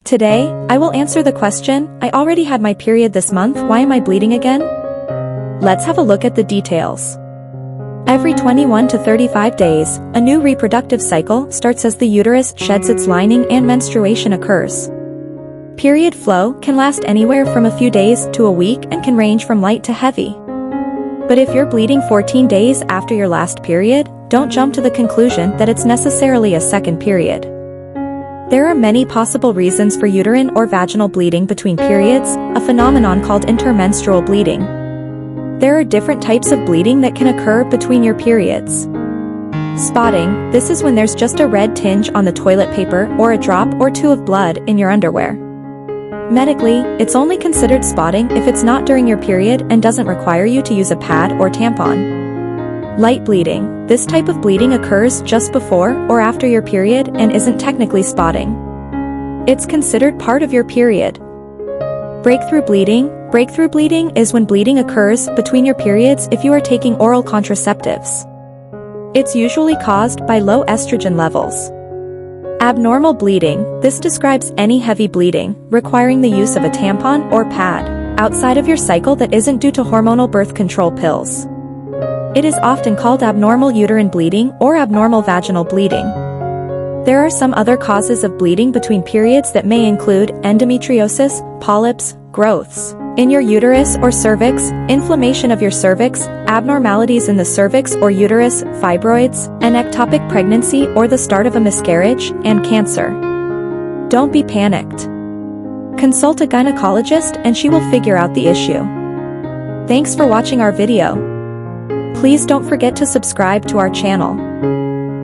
Today, I will answer the question, I already had my period this month, why am I bleeding again? Let's have a look at the details. Every 21 to 35 days, a new reproductive cycle starts as the uterus sheds its lining and menstruation occurs. Period flow can last anywhere from a few days to a week and can range from light to heavy. But if you're bleeding 14 days after your last period, don't jump to the conclusion that it's necessarily a second period. There are many possible reasons for uterine or vaginal bleeding between periods, a phenomenon called intermenstrual bleeding. There are different types of bleeding that can occur between your periods. Spotting, this is when there's just a red tinge on the toilet paper or a drop or two of blood in your underwear. Medically, it's only considered spotting if it's not during your period and doesn't require you to use a pad or tampon. Light bleeding, this type of bleeding occurs just before or after your period and isn't technically spotting. It's considered part of your period. Breakthrough bleeding is when bleeding occurs between your periods if you are taking oral contraceptives. It's usually caused by low estrogen levels. Abnormal bleeding, this describes any heavy bleeding, requiring the use of a tampon or pad, outside of your cycle that isn't due to hormonal birth control pills. It is often called abnormal uterine bleeding or abnormal vaginal bleeding. There are some other causes of bleeding between periods that may include endometriosis, polyps, growths in your uterus or cervix, inflammation of your cervix, abnormalities in the cervix or uterus, fibroids, an ectopic pregnancy or the start of a miscarriage, and cancer. Don't be panicked. Consult a gynecologist and she will figure out the issue. Thanks for watching our video. Please don't forget to subscribe to our channel.